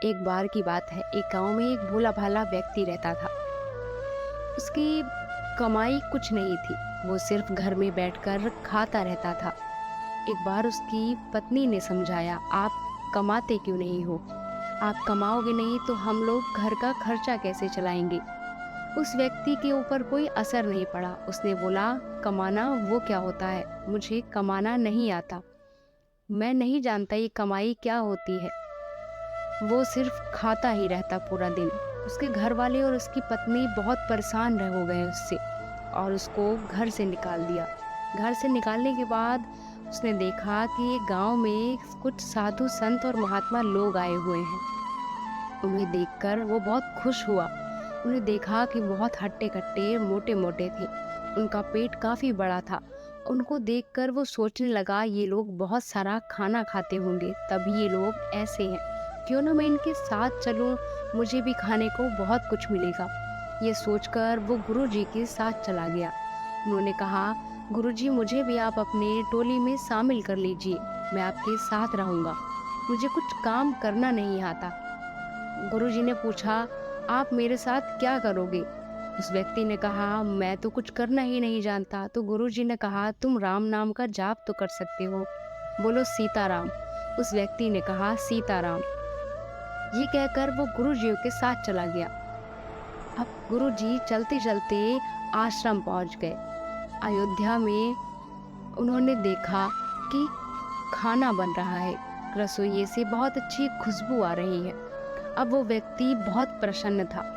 एक बार की बात है, एक गांव में एक भोला-भाला व्यक्ति रहता था। उसकी कमाई कुछ नहीं थी, वो सिर्फ घर में बैठकर खाता रहता था। एक बार उसकी पत्नी ने समझाया, "आप कमाते क्यों नहीं हो? आप कमाओगे नहीं तो हम लोग घर का खर्चा कैसे चलाएंगे?" उस व्यक्ति के ऊपर कोई असर नहीं पड़ा। उसने बोला, "कमाना वो क्या होता है? मुझे कमाना नहीं आता। मैं नहीं जानता ये कमाई क्या होती है।" वो सिर्फ खाता ही रहता पूरा दिन। उसके घर वाले और उसकी पत्नी बहुत परेशान रह हो गए उससे और उसको घर से निकाल दिया। घर से निकालने के बाद उसने देखा कि ये गांव में कुछ साधु संत और महात्मा लोग आए हुए हैं। उन्हें देखकर वो बहुत खुश हुआ। उन्हें देखा कि बहुत हट्टे-कट्टे, मोटे-मोटे थे। उनका पेट काफ़ी बड़ा था। उनको देखकर वो सोचने लगा, ये लोग बहुत सारा खाना खाते होंगे, तभी ये लोग ऐसे हैं। क्यों ना मैं इनके साथ चलूं, मुझे भी खाने को बहुत कुछ मिलेगा। ये सोचकर वो गुरुजी के साथ चला गया। उन्होंने कहा, गुरुजी मुझे भी आप अपने टोली में शामिल कर लीजिए, मैं आपके साथ रहूंगा। मुझे कुछ काम करना नहीं आता। गुरुजी ने पूछा, आप मेरे साथ क्या करोगे? उस व्यक्ति ने कहा, मैं तो कुछ करना ही नहीं जानता। तो गुरुजी ने कहा, तुम राम नाम का जाप तो कर सकते हो, बोलो सीताराम। उस व्यक्ति ने कहा, सीताराम। ये कहकर वो गुरुजी के साथ चला गया। अब गुरुजी चलते चलते आश्रम पहुंच गए। अयोध्या में उन्होंने देखा कि खाना बन रहा है, रसोई से बहुत अच्छी खुशबू आ रही है। अब वो व्यक्ति बहुत प्रसन्न था।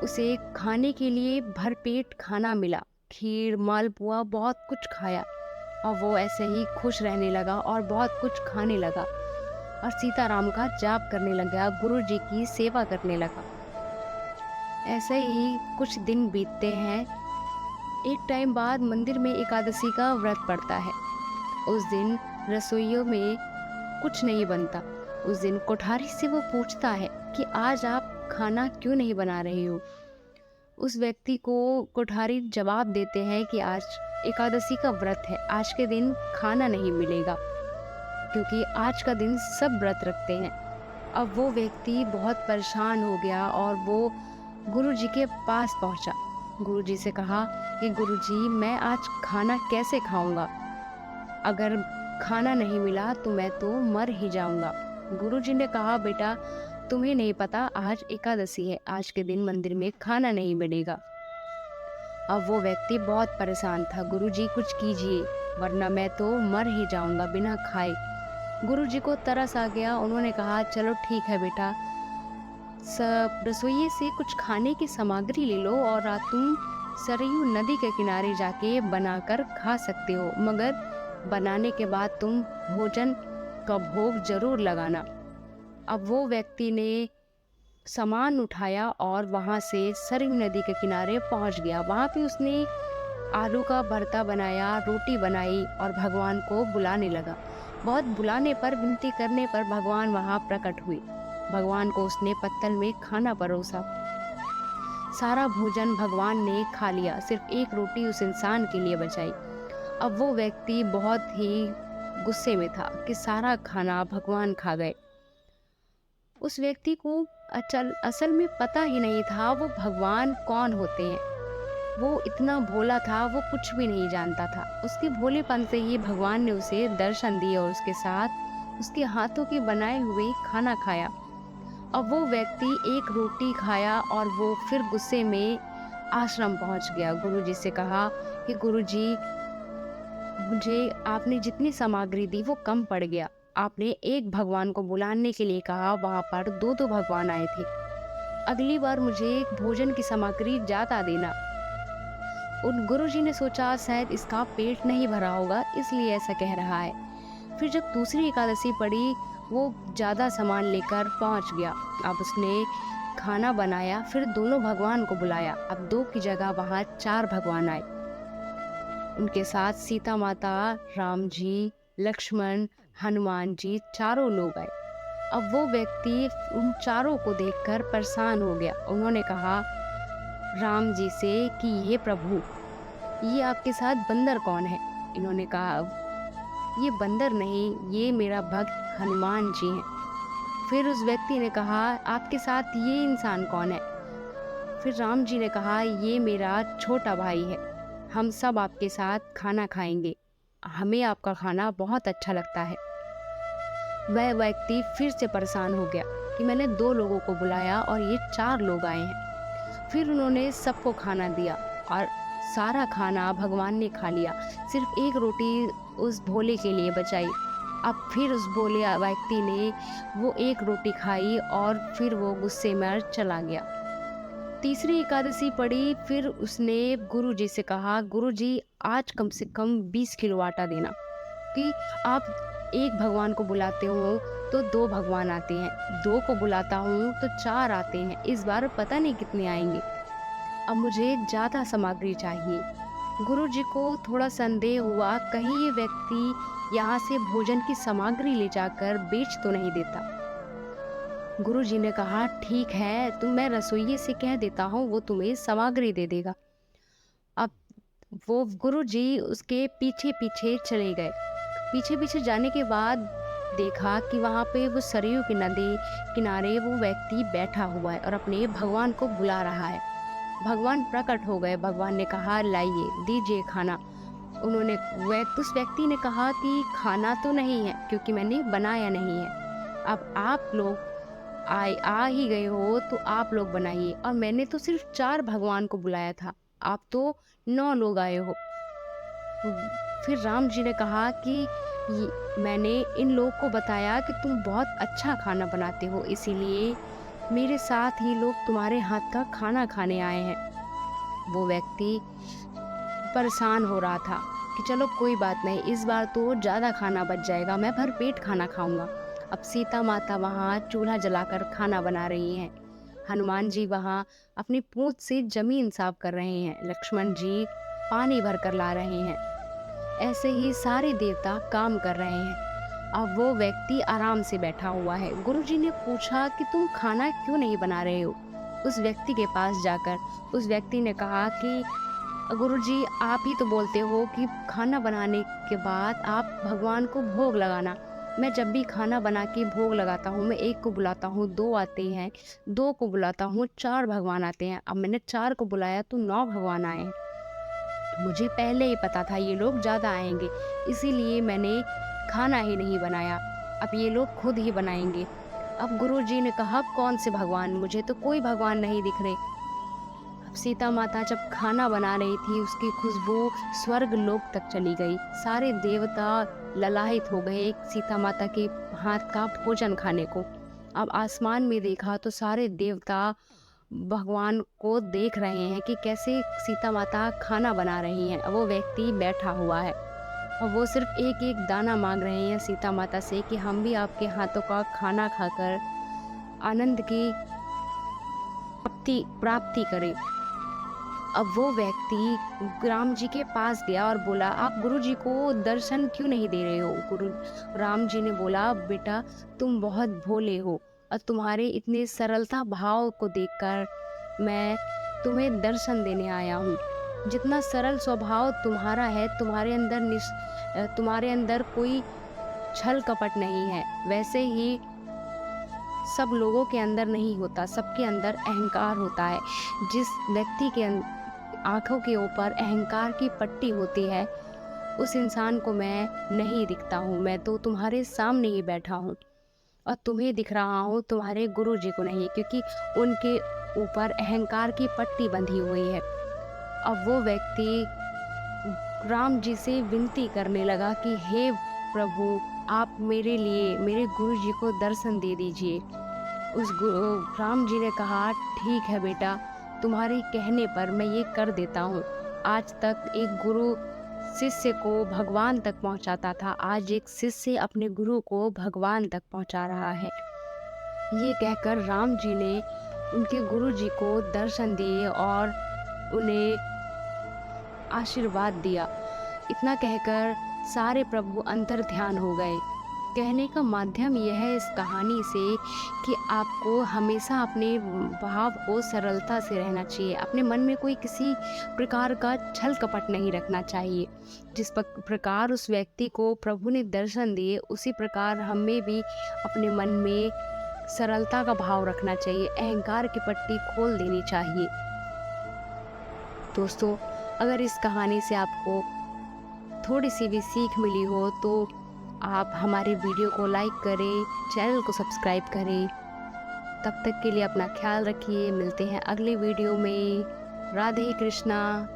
उसे खाने के लिए भरपेट खाना मिला, खीर, मालपुआ, बहुत कुछ खाया और वो ऐसे ही खुश रहने लगा और बहुत कुछ खाने लगा और सीताराम का जाप करने लगा, गुरु जी की सेवा करने लगा। ऐसे ही कुछ दिन बीतते हैं। एक टाइम बाद मंदिर में एकादशी का व्रत पड़ता है। उस दिन रसोइयों में कुछ नहीं बनता। उस दिन कोठारी से वो पूछता है कि आज आप खाना क्यों नहीं बना रहे हो? उस व्यक्ति को कोठारी जवाब देते हैं कि आज एकादशी का व्रत है, आज के दिन खाना नहीं मिलेगा, क्योंकि आज का दिन सब व्रत रखते हैं। अब वो व्यक्ति बहुत परेशान हो गया और वो गुरुजी के पास पहुंचा। गुरुजी से कहा कि गुरुजी मैं आज खाना कैसे खाऊंगा? अगर खाना नहीं मिला तो मैं तो मर ही जाऊंगा। गुरुजी ने कहा, बेटा तुम्हें नहीं पता, आज एकादशी है, आज के दिन मंदिर में खाना नहीं मिलेगा। अब वो व्यक्ति बहुत परेशान था, गुरुजी कुछ कीजिए वरना मैं तो मर ही जाऊंगा बिना खाए। गुरुजी को तरस आ गया। उन्होंने कहा, चलो ठीक है बेटा, सब रसोई से कुछ खाने की सामग्री ले लो और रात तुम सरयू नदी के किनारे जाके बनाकर खा सकते हो, मगर बनाने के बाद तुम भोजन का भोग जरूर लगाना। अब वो व्यक्ति ने सामान उठाया और वहाँ से सरयू नदी के किनारे पहुँच गया। वहाँ पे उसने आलू का भरता बनाया, रोटी बनाई और भगवान को बुलाने लगा। बहुत बुलाने पर, विनती करने पर भगवान वहाँ प्रकट हुए। भगवान को उसने पत्तल में खाना परोसा। सारा भोजन भगवान ने खा लिया, सिर्फ एक रोटी उस इंसान के लिए बचाई। अब वो व्यक्ति बहुत ही गुस्से में था कि सारा खाना भगवान खा गए। उस व्यक्ति को असल में पता ही नहीं था वो भगवान कौन होते हैं। वो इतना भोला था, वो कुछ भी नहीं जानता था। उसके भोलेपन से ही भगवान ने उसे दर्शन दिए और उसके साथ उसके हाथों के बनाए हुए खाना खाया। अब वो व्यक्ति एक रोटी खाया और वो फिर गुस्से में आश्रम पहुंच गया। गुरुजी से कहा कि गुरुजी मुझे आपने जितनी सामग्री दी वो कम पड़ गया। आपने एक भगवान को बुलाने के लिए कहा, वहाँ पर दो दो भगवान आए थे। अगली बार मुझे भोजन की सामग्री ज़्यादा देना। उन गुरुजी ने सोचा शायद इसका पेट नहीं भरा होगा, इसलिए ऐसा कह रहा है। फिर जब दूसरी एकादशी पड़ी, वो ज़्यादा सामान लेकर पहुंच गया। अब उसने खाना बनाया, फिर दोनों भगवान को बुलाया। अब दो की जगह वहाँ 4 भगवान आए। उनके साथ सीता माता, राम जी, लक्ष्मण, हनुमान जी, चारों लोग आए। अब वो व्यक्ति उन चारों को देखकर परेशान हो गया। उन्होंने कहा राम जी से कि हे प्रभु, ये आपके साथ बंदर कौन है? इन्होंने कहा, ये बंदर नहीं, ये मेरा भक्त हनुमान जी हैं। फिर उस व्यक्ति ने कहा, आपके साथ ये इंसान कौन है? फिर राम जी ने कहा, ये मेरा छोटा भाई है। हम सब आपके साथ खाना खाएँगे। हमें आपका खाना बहुत अच्छा लगता है। वह व्यक्ति फिर से परेशान हो गया कि मैंने 2 लोगों को बुलाया और ये 4 लोग आए हैं। फिर उन्होंने सबको खाना दिया और सारा खाना भगवान ने खा लिया। सिर्फ़ 1 रोटी उस भोले के लिए बचाई। अब फिर उस भोले व्यक्ति ने वो 1 रोटी खाई और फिर वो गुस्से में चला गया। तीसरी एकादशी पड़ी, फिर उसने गुरुजी से कहा, गुरुजी आज कम से कम 20 किलो आटा देना, कि आप एक भगवान को बुलाते हो तो 2 भगवान आते हैं, 2 को बुलाता हूँ तो 4 आते हैं, इस बार पता नहीं कितने आएँगे। अब मुझे ज़्यादा सामग्री चाहिए। गुरुजी को थोड़ा संदेह हुआ, कहीं ये व्यक्ति यहाँ से भोजन की सामग्री ले जाकर बेच तो नहीं देता। गुरुजी ने कहा, ठीक है, तो मैं रसोइये से कह देता हूँ, वो तुम्हें सामग्री दे देगा। अब वो गुरुजी उसके पीछे-पीछे चले गए। पीछे-पीछे जाने के बाद देखा कि वहाँ पे वो सरयू की नदी किनारे वो व्यक्ति बैठा हुआ है और अपने भगवान को बुला रहा है। भगवान प्रकट हो गए, भगवान ने कहा, लाइए, दीजिए खाना। उन्होंने उस व्यक्ति ने कहा कि खाना तो नहीं है, क्योंकि मैंने बनाया नहीं है। अब आप लोग आ ही गए हो तो आप लोग बनाइए, और मैंने तो सिर्फ़ 4 भगवान को बुलाया था, आप तो 9 लोग आए हो। फिर राम जी ने कहा कि मैंने इन लोग को बताया कि तुम बहुत अच्छा खाना बनाते हो, इसीलिए मेरे साथ ही लोग तुम्हारे हाथ का खाना खाने आए हैं। वो व्यक्ति परेशान हो रहा था कि चलो कोई बात नहीं, इस बार तो ज़्यादा खाना बच जाएगा, मैं भरपेट खाना खाऊंगा। अब सीता माता वहाँ चूल्हा जलाकर खाना बना रही हैं। हनुमान जी वहाँ अपनी पूंछ से जमीन साफ कर रहे हैं। लक्ष्मण जी पानी भर कर ला रहे हैं। ऐसे ही सारे देवता काम कर रहे हैं। अब वो व्यक्ति आराम से बैठा हुआ है। गुरुजी ने पूछा कि तुम खाना क्यों नहीं बना रहे हो? उस व्यक्ति के पास जाकर उस व्यक्ति ने कहा कि गुरुजी, आप ही तो बोलते हो कि खाना बनाने के बाद आप भगवान को भोग लगाना। मैं जब भी खाना बना के भोग लगाता हूँ, मैं 1 को बुलाता हूँ, 2 आते हैं, 2 को बुलाता हूँ, 4 भगवान आते हैं। अब मैंने 4 को बुलाया तो 9 भगवान आए हैं। मुझे पहले ही पता था ये लोग ज़्यादा आएँगे, इसीलिए मैंने खाना ही नहीं बनाया। अब ये लोग खुद ही बनाएँगे। अब गुरुजी ने कहा, कौन से भगवान? मुझे तो कोई भगवान नहीं दिख रहे। अब सीता माता जब खाना बना रही थी, उसकी खुशबू स्वर्ग लोक तक चली गई। सारे देवता ललाहित हो गए सीता माता के हाथ का भोजन खाने को। अब आसमान में देखा तो सारे देवता भगवान को देख रहे हैं कि कैसे सीता माता खाना बना रही हैं। वो व्यक्ति बैठा हुआ है और वो सिर्फ एक-एक दाना मांग रहे हैं सीता माता से कि हम भी आपके हाथों का खाना खाकर आनंद की प्राप्ति करें। अब वो व्यक्ति राम जी के पास गया और बोला, आप गुरु जी को दर्शन क्यों नहीं दे रहे हो? गुरु राम जी ने बोला, बेटा तुम बहुत भोले हो और तुम्हारे इतने सरलता भाव को देखकर मैं तुम्हें दर्शन देने आया हूँ। जितना सरल स्वभाव तुम्हारा है, तुम्हारे अंदर कोई छल कपट नहीं है, वैसे ही सब लोगों के अंदर नहीं होता, सबके अंदर अहंकार होता है। जिस व्यक्ति के आँखों के ऊपर अहंकार की पट्टी होती है, उस इंसान को मैं नहीं दिखता हूँ। मैं तो तुम्हारे सामने ही बैठा हूँ और तुम्हें दिख रहा हूँ, तुम्हारे गुरु जी को नहीं, क्योंकि उनके ऊपर अहंकार की पट्टी बंधी हुई है। अब वो व्यक्ति राम जी से विनती करने लगा कि हे प्रभु, आप मेरे लिए मेरे गुरु जी को दर्शन दे दीजिए। राम जी ने कहा, ठीक है बेटा, तुम्हारे कहने पर मैं ये कर देता हूँ। आज तक एक गुरु शिष्य को भगवान तक पहुँचाता था, आज एक शिष्य अपने गुरु को भगवान तक पहुँचा रहा है। ये कहकर राम जी ने उनके गुरु जी को दर्शन दिए और उन्हें आशीर्वाद दिया। इतना कहकर सारे प्रभु अंतर ध्यान हो गए। कहने का माध्यम यह है इस कहानी से कि आपको हमेशा अपने भाव को सरलता से रहना चाहिए। अपने मन में कोई किसी प्रकार का छल कपट नहीं रखना चाहिए। जिस प्रकार उस व्यक्ति को प्रभु ने दर्शन दिए, उसी प्रकार हमें भी अपने मन में सरलता का भाव रखना चाहिए, अहंकार की पट्टी खोल देनी चाहिए। दोस्तों, अगर इस कहानी से आपको थोड़ी-सी भी सीख मिली हो तो आप हमारे वीडियो को लाइक करें, चैनल को सब्सक्राइब करें। तब तक के लिए अपना ख्याल रखिए, मिलते हैं अगले वीडियो में। राधे कृष्णा।